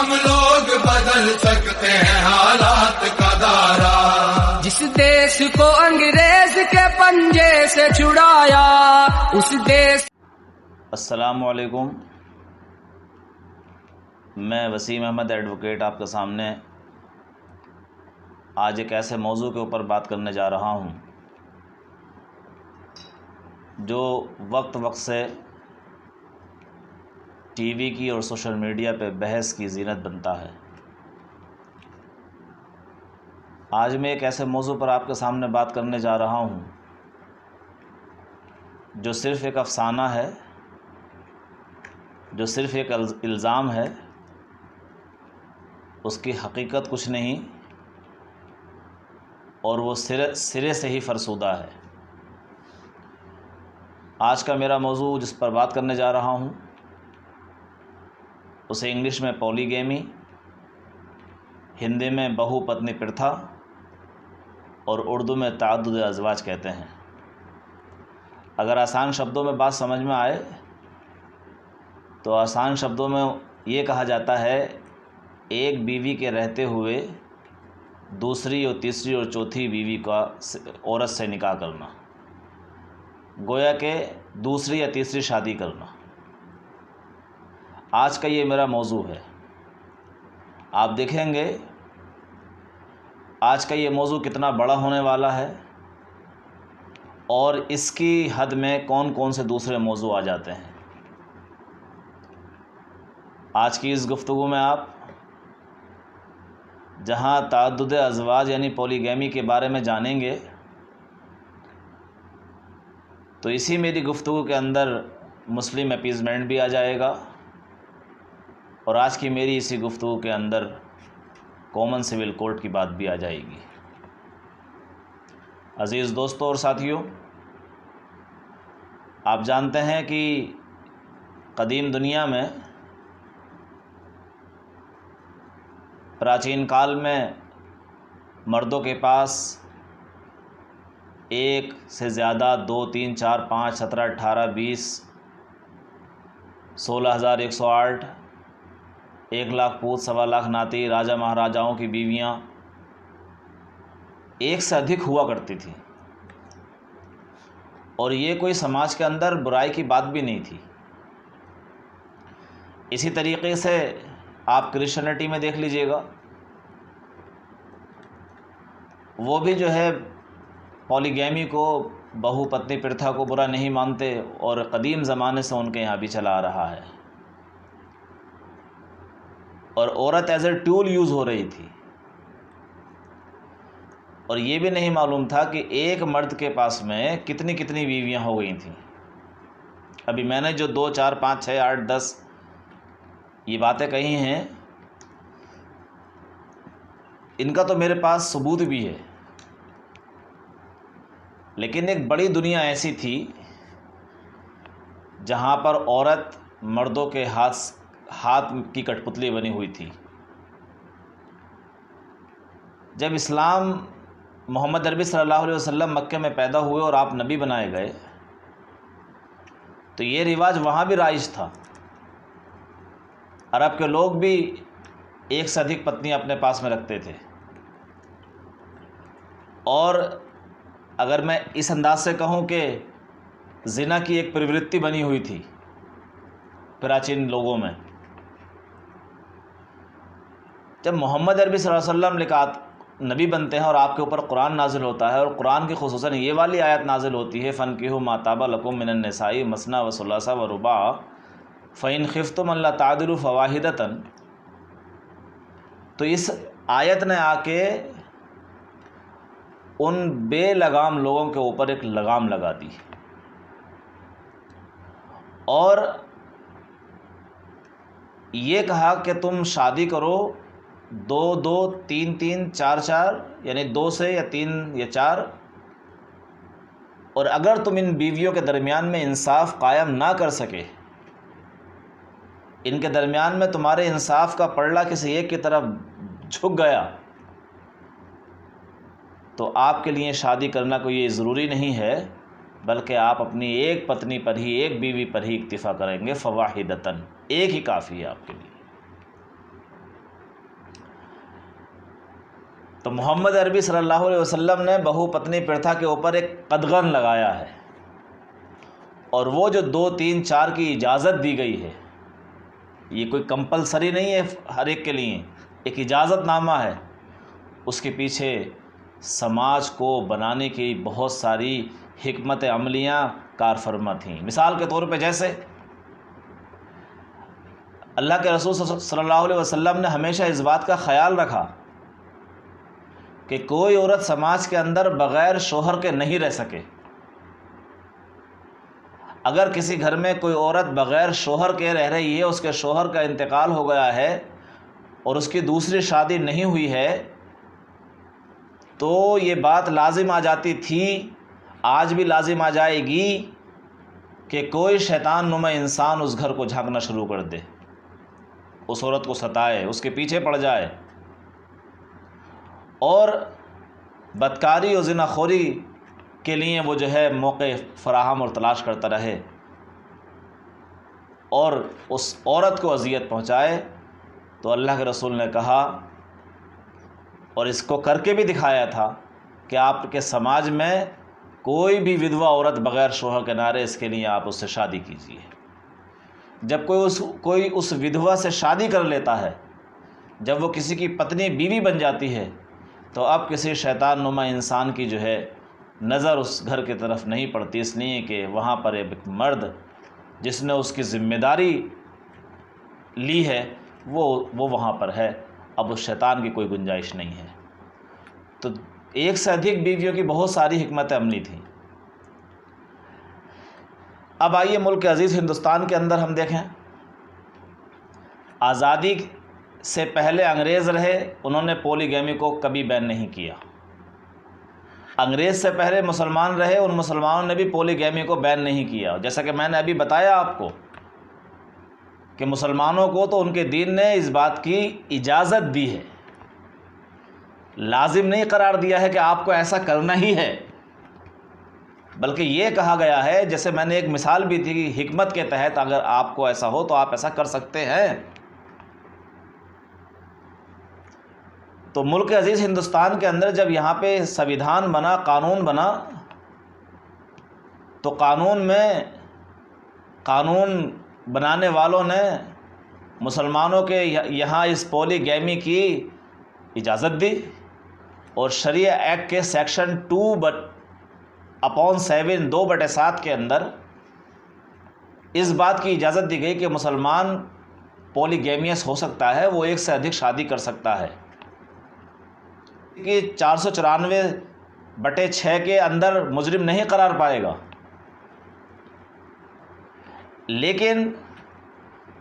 हम लोग बदल सकते हैं हालात का दायरा। जिस देश को अंग्रेज के पंजे से छुड़ाया उस देश। अस्सलामु अलैकुम, मैं वसीम अहमद एडवोकेट आपके सामने आज एक ऐसे मौजू के ऊपर बात करने जा रहा हूँ जो वक्त वक्त से टीवी की और सोशल मीडिया पे बहस की ज़ीनत बनता है। आज मैं एक ऐसे मौजू पर आपके सामने बात करने जा रहा हूँ जो सिर्फ़ एक अफसाना है, जो सिर्फ़ एक इल्ज़ाम है, उसकी हकीकत कुछ नहीं और वो सिरे से ही फरसूदा है। आज का मेरा मौजू जिस पर बात करने जा रहा हूँ उसे इंग्लिश में पॉलीगैमी, हिंदी में बहुपत्नी प्रथा और उर्दू में तअद्दुद अज़वाज कहते हैं। अगर आसान शब्दों में बात समझ में आए तो आसान शब्दों में ये कहा जाता है एक बीवी के रहते हुए दूसरी और तीसरी और चौथी बीवी का औरत से निकाह करना, गोया के दूसरी या तीसरी शादी करना। आज का ये मेरा मौजू है। आप देखेंगे आज का ये मौजू कितना बड़ा होने वाला है और इसकी हद में कौन कौन से दूसरे मौजू आ जाते हैं। आज की इस गुफ्तगू में आप जहां तअद्दुद अज़वाज यानी पॉलीगैमी के बारे में जानेंगे तो इसी मेरी गुफ्तगू के अंदर मुस्लिम अपीज़मेंट भी आ जाएगा और आज की मेरी इसी गुफ्तगू के अंदर कॉमन सिविल कोर्ट की बात भी आ जाएगी। अज़ीज़ दोस्तों और साथियों, आप जानते हैं कि कदीम दुनिया में प्राचीन काल में मर्दों के पास एक से ज़्यादा 2, 3, 4, 5, 17, 18, 20, 16,108, 1 लाख पूत, 1.25 लाख नाती, राजा महाराजाओं की बीवियां एक से अधिक हुआ करती थी और ये कोई समाज के अंदर बुराई की बात भी नहीं थी। इसी तरीके से आप क्रिश्चियनिटी में देख लीजिएगा, वो भी जो है पॉलीगैमी को, बहुपत्नी प्रथा को बुरा नहीं मानते और कदीम ज़माने से उनके यहाँ भी चला आ रहा है और औरत एज ए टूल यूज़ हो रही थी और ये भी नहीं मालूम था कि एक मर्द के पास में कितनी कितनी बीवियाँ हो गई थीं। अभी मैंने जो 2, 4, 5, 6, 8, 10 ये बातें कही हैं, इनका तो मेरे पास सबूत भी है, लेकिन एक बड़ी दुनिया ऐसी थी जहाँ पर औरत मर्दों के हाथ की कठपुतली बनी हुई थी। जब इस्लाम मोहम्मद अरबी सल्लल्लाहु अलैहि वसल्लम मक्के में पैदा हुए और आप नबी बनाए गए तो ये रिवाज वहाँ भी राइज था। अरब के लोग भी एक से अधिक पत्नियाँ अपने पास में रखते थे और अगर मैं इस अंदाज से कहूँ कि ज़िना की एक प्रवृत्ति बनी हुई थी प्राचीन लोगों में। जब मोहम्मद अरबी सल्लल्लाहु अलैहि वसल्लम लिखा नबी बनते हैं और आपके ऊपर कुरान नाजिल होता है और कुरान की खुसूसन ये वाली आयत नाजिल होती है, फ़नकिहू मा ताबा लकुम मिनन निसाई मसना व सुलासा व रुबा फ़इन खिफ्तुम अल्ला तादिलु फ़वाहिदतन, तो इस आयत ने आके उन बेलगाम लोगों के ऊपर एक लगाम लगा दी और ये कहा कि तुम शादी करो 2, 2, 3, 3, 4, 4 यानी 2 से या 3 या 4, और अगर तुम इन बीवियों के दरमियान में इंसाफ कायम ना कर सके, इनके दरमियान में तुम्हारे इंसाफ का पलड़ा किसी एक की तरफ झुक गया तो आपके लिए शादी करना कोई ये ज़रूरी नहीं है, बल्कि आप अपनी एक पत्नी पर ही, एक बीवी पर ही इक्तिफ़ा करेंगे। फ़वाहिदतन, एक ही काफ़ी है आपके लिए। तो मोहम्मद अरबी सल्लल्लाहु अलैहि वसल्लम ने बहुपत्नी प्रथा के ऊपर एक कदगन लगाया है, और वो जो 2, 3, 4 की इजाज़त दी गई है, ये कोई कंपलसरी नहीं है हर एक के लिए, एक इजाज़तनामा है। उसके पीछे समाज को बनाने की बहुत सारी हिकमत अमलियाँ कारफरमा थीं। मिसाल के तौर पे जैसे अल्लाह के रसूल सल्लल्लाहु अलैहि वसल्लम ने हमेशा इस बात का ख़याल रखा कि कोई औरत समाज के अंदर बग़ैर शोहर के नहीं रह सके। अगर किसी घर में कोई औरत बग़ैर शोहर के रह रही है, उसके शोहर का इंतकाल हो गया है और उसकी दूसरी शादी नहीं हुई है, तो ये बात लाजिम आ जाती थी, आज भी लाजिम आ जाएगी कि कोई शैतान नुमा इंसान उस घर को झांकना शुरू कर दे, उस औरत को सताए, उसके पीछे पड़ जाए और बदकारी और ज़िनाखोरी के लिए वो जो है मौके फ़राहम और तलाश करता रहे और उस औरत को अज़ियत पहुँचाए। तो अल्लाह के रसूल ने कहा, और इसको करके भी दिखाया था, कि आपके समाज में कोई भी विधवा औरत बग़ैर शोहर के ना रहे, इसके लिए आप उससे शादी कीजिए। जब कोई उस विधवा से शादी कर लेता है, जब वो किसी की पत्नी बीवी बन जाती है, तो अब किसी शैतान नुमा इंसान की जो है नज़र उस घर की तरफ नहीं पड़ती, इसलिए कि वहाँ पर एक मर्द जिसने उसकी ज़िम्मेदारी ली है वो वहाँ पर है। अब उस शैतान की कोई गुंजाइश नहीं है। तो एक से अधिक बीवियों की बहुत सारी हिकमत अमली थी। अब आइए मुल्क अज़ीज़ हिंदुस्तान के अंदर हम देखें, आज़ादी से पहले अंग्रेज़ रहे, उन्होंने पॉलीगैमी को कभी बैन नहीं किया। अंग्रेज़ से पहले मुसलमान रहे, उन मुसलमानों ने भी पॉलीगैमी को बैन नहीं किया। जैसा कि मैंने अभी बताया आपको कि मुसलमानों को तो उनके दीन ने इस बात की इजाज़त दी है, लाजिम नहीं करार दिया है कि आपको ऐसा करना ही है, बल्कि ये कहा गया है, जैसे मैंने एक मिसाल भी दी कि हिकमत के तहत अगर आपको ऐसा हो तो आप ऐसा कर सकते हैं। तो मुल्क अज़ीज़ हिंदुस्तान के अंदर जब यहाँ पे संविधान बना, कानून बना, तो कानून बनाने वालों ने मुसलमानों के यहाँ इस पॉलीगैमी की इजाज़त दी और शरिया एक्ट के सेक्शन 2/7 2/7 के अंदर इस बात की इजाज़त दी गई कि मुसलमान पॉलीगैमियस हो सकता है, वो एक से अधिक शादी कर सकता है, कि 494/6 के अंदर मुजरिम नहीं करार पाएगा। लेकिन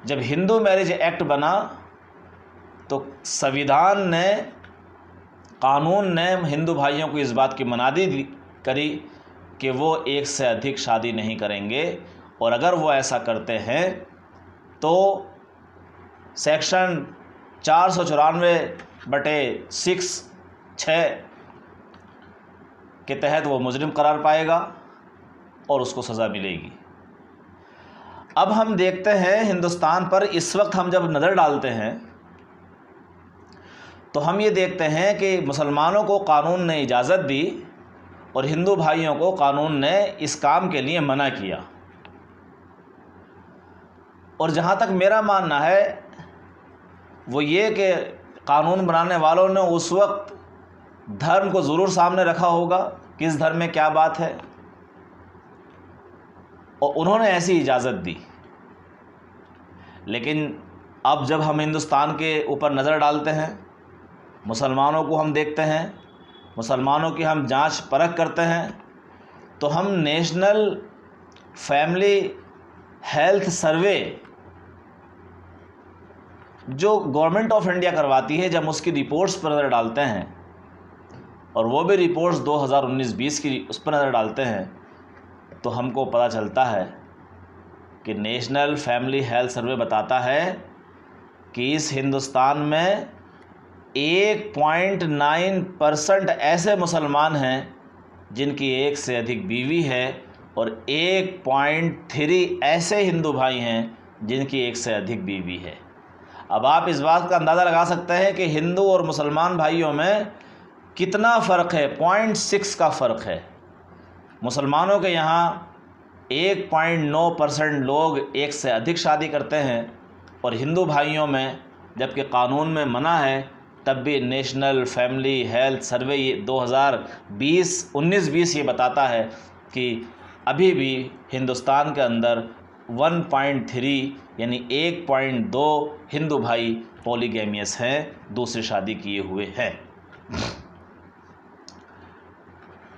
जब हिंदू मैरिज एक्ट बना तो संविधान ने, कानून ने हिंदू भाइयों को इस बात की मनादी करी कि वो एक से अधिक शादी नहीं करेंगे, और अगर वो ऐसा करते हैं तो सेक्शन 494/6 के तहत वो मुजरिम करार पाएगा और उसको सज़ा मिलेगी। अब हम देखते हैं हिंदुस्तान पर इस वक्त हम जब नज़र डालते हैं तो हम ये देखते हैं कि मुसलमानों को कानून ने इजाज़त दी और हिंदू भाइयों को कानून ने इस काम के लिए मना किया। और जहाँ तक मेरा मानना है वो ये कि कानून बनाने वालों ने उस वक्त धर्म को ज़रूर सामने रखा होगा, किस धर्म में क्या बात है, और उन्होंने ऐसी इजाज़त दी। लेकिन अब जब हम हिंदुस्तान के ऊपर नज़र डालते हैं, मुसलमानों को हम देखते हैं, मुसलमानों की हम जांच परख करते हैं, तो हम नेशनल फैमिली हेल्थ सर्वे जो गवर्नमेंट ऑफ इंडिया करवाती है, जब उसकी रिपोर्ट्स पर नज़र डालते हैं, और वो भी रिपोर्ट्स 2019-20 की उस पर नज़र डालते हैं, तो हमको पता चलता है कि नेशनल फैमिली हेल्थ सर्वे बताता है कि इस हिंदुस्तान में 1.9% ऐसे मुसलमान हैं जिनकी एक से अधिक बीवी है, और 1.3 ऐसे हिंदू भाई हैं जिनकी एक से अधिक बीवी है। अब आप इस बात का अंदाज़ा लगा सकते हैं कि हिंदू और मुसलमान भाइयों में कितना फ़र्क है, 0.6 का फ़र्क है। मुसलमानों के यहाँ 1.9% लोग एक से अधिक शादी करते हैं, और हिंदू भाइयों में जबकि कानून में मना है, तब भी नेशनल फैमिली हेल्थ सर्वे 2019-20 ये बताता है कि अभी भी हिंदुस्तान के अंदर 1.3 यानी 1.2 हिंदू भाई पॉलीगैमियस हैं, दूसरी शादी किए हुए हैं।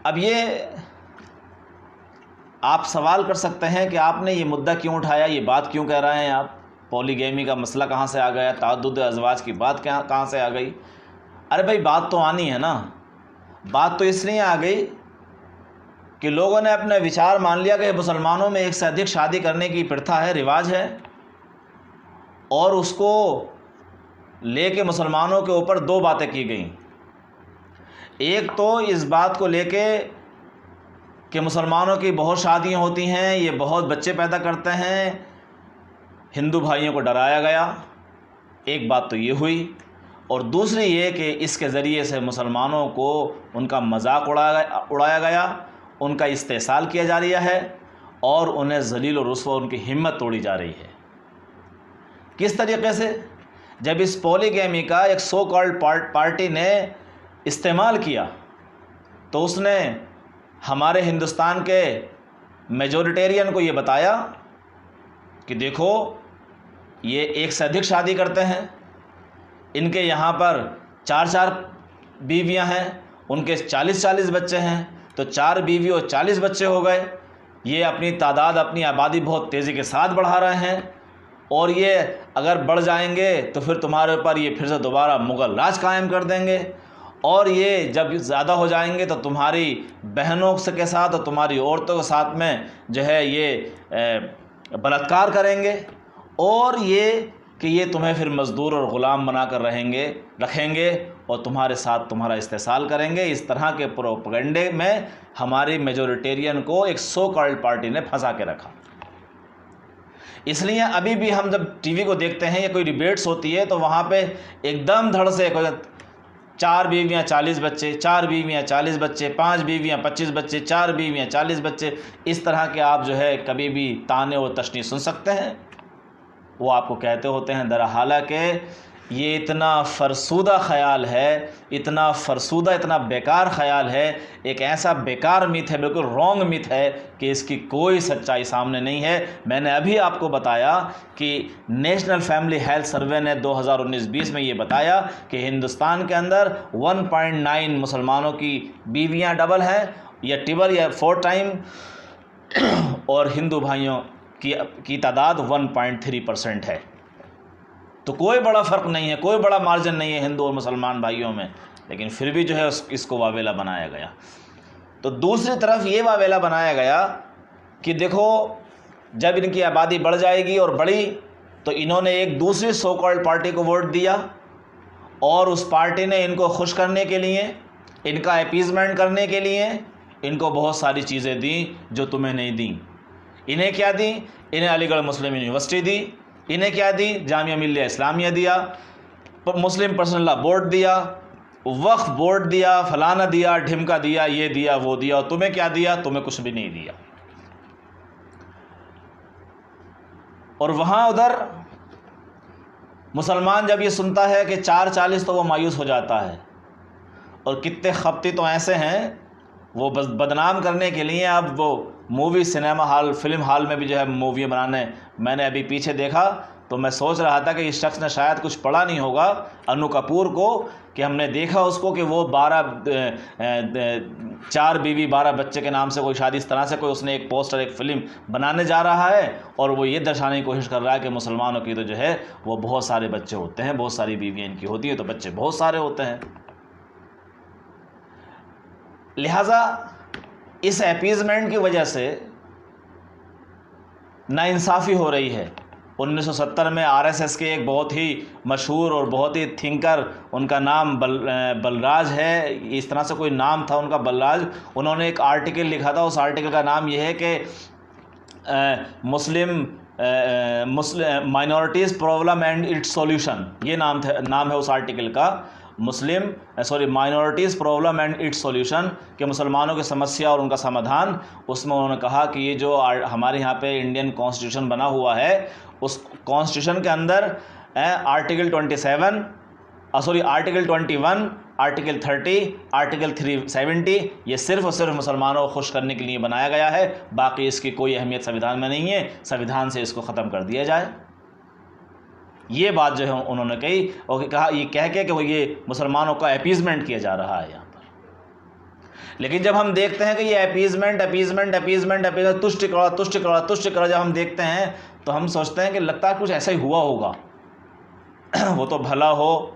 अब ये आप सवाल कर सकते हैं कि आपने ये मुद्दा क्यों उठाया, ये बात क्यों कह रहे हैं आप, पॉलीगैमी का मसला कहाँ से आ गया, ताअद्दुद अज़वाज की बात कहाँ से आ गई। अरे भाई बात तो आनी है ना। बात तो इसलिए आ गई कि लोगों ने अपने विचार मान लिया कि मुसलमानों में एक से अधिक शादी करने की प्रथा है, रिवाज है, और उसको लेके मुसलमानों के ऊपर दो बातें की गई। एक तो इस बात को लेके कि मुसलमानों की बहुत शादियां होती हैं, ये बहुत बच्चे पैदा करते हैं, हिंदू भाइयों को डराया गया। एक बात तो ये हुई, और दूसरी ये कि इसके ज़रिए से मुसलमानों को उनका मजाक उड़ाया गया, उनका इस्तेहसाल किया जा रहा है, और उन्हें ज़लील और रुस्वा उनकी हिम्मत तोड़ी जा रही है। किस तरीके से? जब इस पॉलीगैमी का एक सो कॉल्ड पार्टी ने इस्तेमाल किया, तो उसने हमारे हिंदुस्तान के मेजॉरिटेरियन को ये बताया कि देखो ये एक से अधिक शादी करते हैं, इनके यहाँ पर 4-4 बीवियाँ हैं, उनके 40-40 बच्चे हैं, तो 4 बीवी और 40 बच्चे हो गए। ये अपनी तादाद, अपनी आबादी बहुत तेज़ी के साथ बढ़ा रहे हैं, और ये अगर बढ़ जाएंगे तो फिर तुम्हारे ऊपर ये फिर से दोबारा मुग़ल राज कायम कर देंगे, और ये जब ज़्यादा हो जाएंगे तो तुम्हारी बहनों के साथ और तुम्हारी औरतों के साथ में जो है ये बलात्कार करेंगे, और ये कि ये तुम्हें फिर मज़दूर और ग़ुलाम बना कर रखेंगे और तुम्हारे साथ तुम्हारा इस्तेसाल करेंगे। इस तरह के प्रोपेगेंडे में हमारी मेजॉरिटेरियन को एक सो कॉल्ड पार्टी ने फंसा के रखा। इसलिए अभी भी हम जब टीवी को देखते हैं या कोई डिबेट्स होती है तो वहाँ पे एकदम धड़ से 4 बीवियाँ 40 बच्चे, 4 बीवियाँ 40 बच्चे, 5 बीवियाँ 25 बच्चे, 4 बीवियाँ 40 बच्चे, इस तरह के आप जो है कभी भी ताने और तशनी सुन सकते हैं। वो आपको कहते होते हैं दरहाला के ये इतना फरसूदा ख़याल है, इतना फरसूदा, इतना बेकार ख़याल है, एक ऐसा बेकार मिथ है, बिल्कुल रॉन्ग मिथ है कि इसकी कोई सच्चाई सामने नहीं है। मैंने अभी आपको बताया कि नेशनल फैमिली हेल्थ सर्वे ने 2019-20 में ये बताया कि हिंदुस्तान के अंदर 1.9 मुसलमानों की बीवियां डबल हैं या टिबल या 4 टाइम, और हिंदू भाइयों की तादाद 1.3% है। तो कोई बड़ा फ़र्क नहीं है, कोई बड़ा मार्जिन नहीं है हिंदू और मुसलमान भाइयों में, लेकिन फिर भी जो है इसको वावेला बनाया गया। तो दूसरी तरफ ये वावेला बनाया गया कि देखो जब इनकी आबादी बढ़ जाएगी और बढ़ी तो इन्होंने एक दूसरी सो कॉल्ड पार्टी को वोट दिया, और उस पार्टी ने इनको खुश करने के लिए, इनका अपीज़मेंट करने के लिए इनको बहुत सारी चीज़ें दी जो तुम्हें नहीं दी। इन्हें क्या दी? इन्हें अलीगढ़ मुस्लिम यूनिवर्सिटी दी। इन्हें क्या दी? जामिया मिल्लिया इस्लामिया दिया, मुस्लिम पर्सनल लॉ बोर्ड दिया, वक्फ बोर्ड दिया, फलाना दिया, ढिमका दिया, ये दिया, वो दिया। और तुम्हें क्या दिया? तुम्हें कुछ भी नहीं दिया। और वहाँ उधर मुसलमान जब ये सुनता है कि 440 तो वो मायूस हो जाता है। और कितने खपती तो ऐसे हैं वो बस बदनाम करने के लिए अब वो movie cinema hall, film hall में भी जो है मूवी बनाने। मैंने अभी पीछे देखा तो मैं सोच रहा था कि इस शख्स ने शायद कुछ पढ़ा नहीं होगा, अनु कपूर को, कि हमने देखा उसको कि वो 4 बीवी 12 बच्चे के नाम से कोई शादी, इस तरह से कोई उसने एक पोस्टर, एक फ़िल्म बनाने जा रहा है, और वो ये दर्शाने की कोशिश कर रहा है कि मुसलमानों की तो जो है वो बहुत सारे बच्चे होते हैं, बहुत सारी बीवियाँ इनकी होती हैं, तो बच्चे बहुत सारे होते हैं। लिहाजा इस अपीज़मेंट की वजह से नाइंसाफ़ी हो रही है। 1970 में आरएसएस के एक बहुत ही मशहूर और बहुत ही थिंकर, उनका नाम बलराज है, इस तरह से कोई नाम था उनका, बलराज, उन्होंने एक आर्टिकल लिखा था। उस आर्टिकल का नाम यह है कि Muslim minorities problem and its solution, ये नाम है उस आर्टिकल का। Minorities problem and its solution, कि मुसलमानों की समस्या और उनका समाधान। उसमें उन्होंने कहा कि ये जो हमारे यहाँ पे इंडियन कॉन्स्टिट्यूशन बना हुआ है, उस कॉन्स्टिट्यूशन के अंदर आर्टिकल 21, आर्टिकल 30, आर्टिकल 370 ये सिर्फ और सिर्फ मुसलमानों को खुश करने के लिए बनाया गया है, बाकी इसकी कोई अहमियत संविधान में नहीं है, संविधान से इसको ख़त्म कर दिया जाए। ये बात जो है उन्होंने कही, और कहा ये कह के कि वो ये मुसलमानों का अपीज़मेंट किया जा रहा है यहाँ पर। लेकिन जब हम देखते हैं कि ये अपीज़मेंट तुष्ट करो, जब हम देखते हैं तो हम सोचते हैं कि लगता है कुछ ऐसा ही हुआ होगा। वो तो भला हो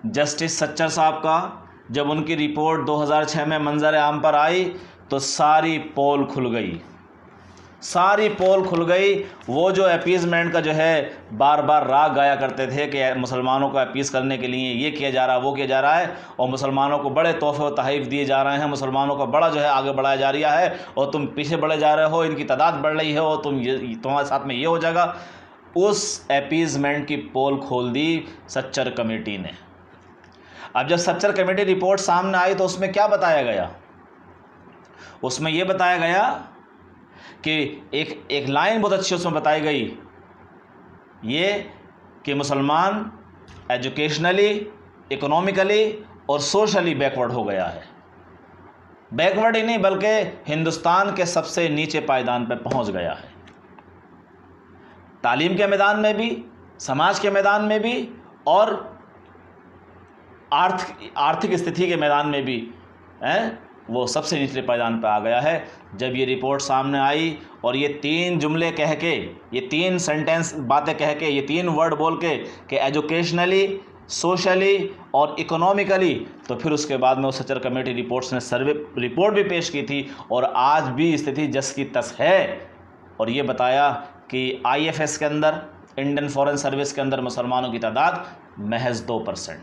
जस्टिस सच्चर साहब का, जब उनकी रिपोर्ट 2006 में मंजर आम पर आई तो सारी पोल खुल गई। वो जो अपीज़मेंट का जो है बार बार राग गाया करते थे कि मुसलमानों को अपीज़ करने के लिए ये किया जा रहा है, वो किया जा रहा है, और मुसलमानों को बड़े तोहफ़े और तहफ़ दिए जा रहे हैं, मुसलमानों को बड़ा जो है आगे बढ़ाया जा रहा है, और तुम पीछे बढ़े जा रहे हो, इनकी तादाद बढ़ रही है, और तुम्हारे साथ में ये हो जाएगा। उस अपीज़मेंट की पोल खोल दी सच्चर कमेटी ने। अब जब सच्चर कमेटी रिपोर्ट सामने आई तो उसमें क्या बताया गया? उसमें ये बताया गया कि एक लाइन बहुत अच्छी उसमें बताई गई, ये कि मुसलमान एजुकेशनली, इकोनॉमिकली और सोशली बैकवर्ड हो गया है। बैकवर्ड ही नहीं बल्कि हिंदुस्तान के सबसे नीचे पायदान पर पहुंच गया है, तालीम के मैदान में भी, समाज के मैदान में भी, और आर्थिक स्थिति के मैदान में भी वो सबसे निचले पायदान पर आ गया है। जब ये रिपोर्ट सामने आई और ये 3 जुमले कह के, ये 3 सेंटेंस बातें कह के, ये 3 वर्ड बोल के कि एजुकेशनली, सोशली और इकोनॉमिकली, तो फिर उसके बाद में वो सच्चर कमेटी रिपोर्ट्स ने सर्वे रिपोर्ट भी पेश की थी, और आज भी स्थिति जस की तस है। और ये बताया कि IFS के अंदर, इंडियन फॉरेन सर्विस के अंदर मुसलमानों की तादाद महज 2%,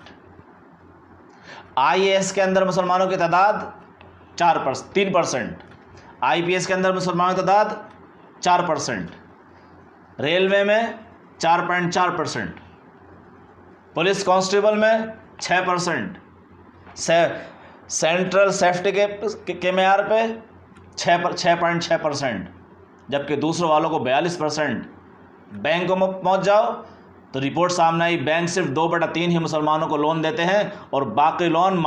IAS के अंदर मुसलमानों की तादाद 3%, IPS के अंदर मुसलमानों की तादाद 4%, रेलवे में 4.4%, पुलिस कांस्टेबल में 6%, सेंट्रल सेफ्टी के मेयार पे 6.6%, जबकि दूसरों वालों को 42%। बैंकों में पहुंच जाओ तो रिपोर्ट सामने आई, बैंक सिर्फ 2/3 ही मुसलमानों को लोन देते हैं, और बाकी लोन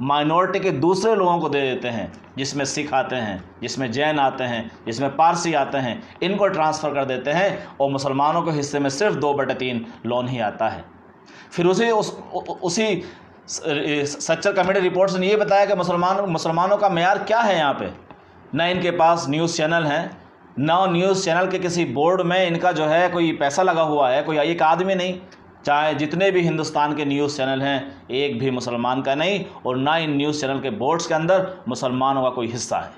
माइनॉरिटी के दूसरे लोगों को दे देते हैं, जिसमें सिख आते हैं, जिसमें जैन आते हैं, जिसमें पारसी आते हैं, इनको ट्रांसफ़र कर देते हैं, और मुसलमानों के हिस्से में सिर्फ 2/3 लोन ही आता है। फिर उसी सच्चर कमेटी रिपोर्ट्स ने ये बताया कि मुसलमानों का मेयार क्या है यहाँ पे। ना इनके पास न्यूज़ चैनल हैं, ना न्यूज़ चैनल के किसी बोर्ड में इनका जो है कोई पैसा लगा हुआ है, कोई एक आदमी नहीं। चाहे जितने भी हिंदुस्तान के न्यूज़ चैनल हैं, एक भी मुसलमान का नहीं, और ना इन न्यूज़ चैनल के बोर्ड्स के अंदर मुसलमानों का कोई हिस्सा है,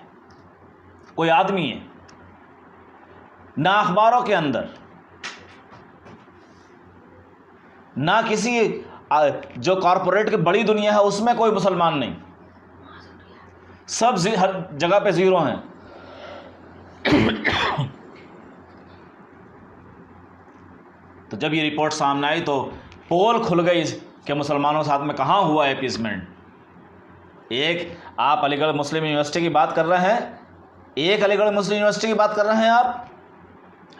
कोई आदमी है। ना अखबारों के अंदर, ना किसी जो कॉरपोरेट की बड़ी दुनिया है उसमें कोई मुसलमान नहीं, सब हर जगह पे ज़ीरो हैं। तो जब ये रिपोर्ट सामने आई तो पोल खुल गई कि मुसलमानों के साथ में कहाँ हुआ अपीज़मेंट। एक आप अलीगढ़ मुस्लिम यूनिवर्सिटी की बात कर रहे हैं, आप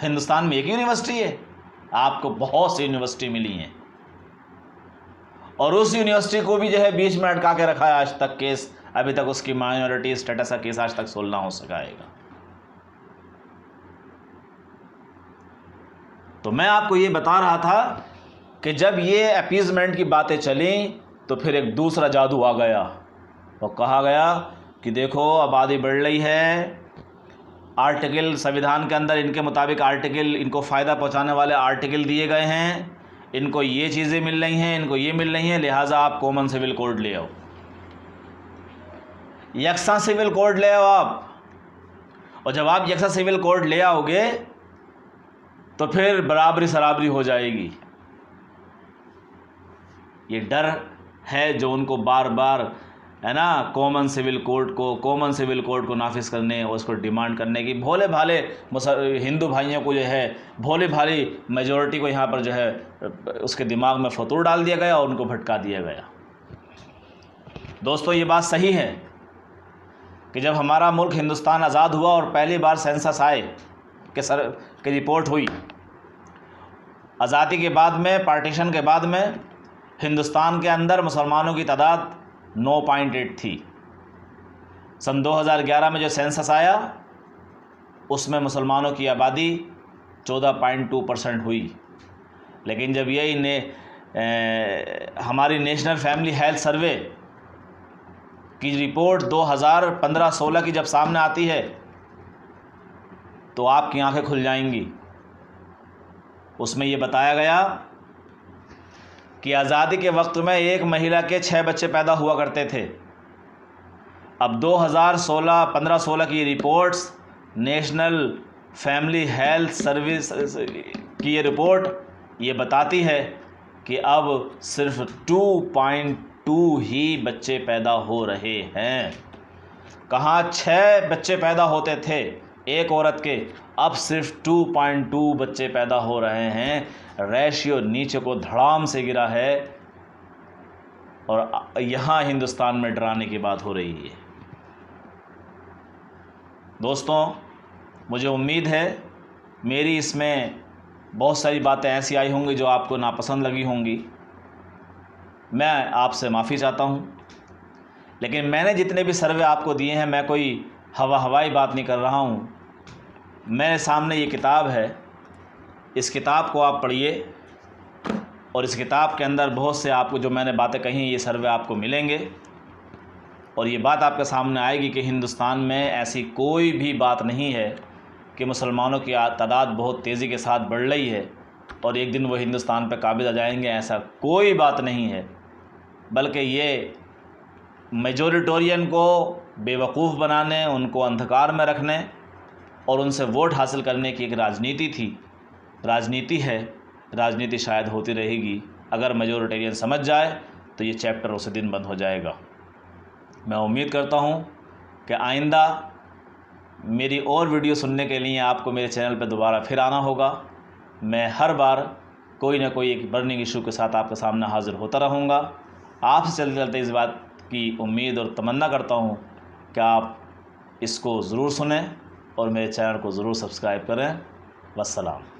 हिंदुस्तान में एक यूनिवर्सिटी है, आपको बहुत सी यूनिवर्सिटी मिली हैं, और उस यूनिवर्सिटी को भी जो है बीच में अटका के रखा है आज तक। केस अभी तक उसकी माइनॉरिटी स्टेटस का केस आज तक सोल्व ना हो सकाएगा। तो मैं आपको ये बता रहा था कि जब ये अपीज़मेंट की बातें चली तो फिर एक दूसरा जादू आ गया, और कहा गया कि देखो आबादी बढ़ रही है, आर्टिकल संविधान के अंदर इनके मुताबिक आर्टिकल, इनको फ़ायदा पहुंचाने वाले आर्टिकल दिए गए हैं, इनको ये चीज़ें मिल रही हैं, इनको ये मिल रही हैं, लिहाजा आप कॉमन सिविल कोड ले आओ, यकसा सिविल कोड ले आओ आप। और जब आप यकसा सिविल कोड ले आओगे तो फिर बराबरी सराबरी हो जाएगी। ये डर है जो उनको बार बार है ना, कॉमन सिविल कोड को नाफिज करने और उसको डिमांड करने की भोले भाले हिंदू भाइयों को जो है, भोले भाली मेजॉरिटी को यहाँ पर जो है उसके दिमाग में फतूर डाल दिया गया और उनको भटका दिया गया। दोस्तों, ये बात सही है कि जब हमारा मुल्क हिंदुस्तान आज़ाद हुआ और पहली बार सेंसस आए कि रिपोर्ट हुई, आज़ादी के बाद में, पार्टीशन के बाद में हिंदुस्तान के अंदर मुसलमानों की तादाद 9.8 थी। सन 2011 में जो सेंसस आया उसमें मुसलमानों की आबादी 14.2% हुई। लेकिन जब यही हमारी नेशनल फैमिली हेल्थ सर्वे की रिपोर्ट 2015-16 की जब सामने आती है तो आपकी आंखें खुल जाएंगी। उसमें ये बताया गया कि आज़ादी के वक्त में एक महिला के 6 बच्चे पैदा हुआ करते थे। अब 2015-16 की reports, national family health service की ये रिपोर्ट ये बताती है कि अब सिर्फ 2.2 ही बच्चे पैदा हो रहे हैं। कहाँ 6 बच्चे पैदा होते थे एक औरत के, अब सिर्फ 2.2 बच्चे पैदा हो रहे हैं। रेशियो नीचे को धड़ाम से गिरा है और यहाँ हिंदुस्तान में डराने की बात हो रही है। दोस्तों, मुझे उम्मीद है मेरी इसमें बहुत सारी बातें ऐसी आई होंगी जो आपको नापसंद लगी होंगी। मैं आपसे माफ़ी चाहता हूँ, लेकिन मैंने जितने भी सर्वे आपको दिए हैं, मैं कोई हवाई बात नहीं कर रहा हूँ। मेरे सामने ये किताब है, इस किताब को आप पढ़िए और इस किताब के अंदर बहुत से आपको जो मैंने बातें कही ये सर्वे आपको मिलेंगे और ये बात आपके सामने आएगी कि हिंदुस्तान में ऐसी कोई भी बात नहीं है कि मुसलमानों की तादाद बहुत तेज़ी के साथ बढ़ रही है और एक दिन वो हिंदुस्तान पर काबिज आ जाएंगे। ऐसा कोई बात नहीं है, बल्कि ये मेजॉरिटोरियन को बेवकूफ़ बनाने, उनको अंधकार में रखने और उनसे वोट हासिल करने की एक राजनीति है। राजनीति शायद होती रहेगी। अगर मेजॉरिटेरियन समझ जाए तो ये चैप्टर उसी दिन बंद हो जाएगा। मैं उम्मीद करता हूँ कि आइंदा मेरी और वीडियो सुनने के लिए आपको मेरे चैनल पर दोबारा फिर आना होगा। मैं हर बार कोई ना कोई एक बर्निंग इशू के साथ आपके सामने हाज़िर होता रहूँगा। आपसे चलते चलते इस बात की उम्मीद और तमन्ना करता हूँ कि आप इसको ज़रूर सुनें और मेरे चैनल को ज़रूर सब्सक्राइब करें। वस्सलाम।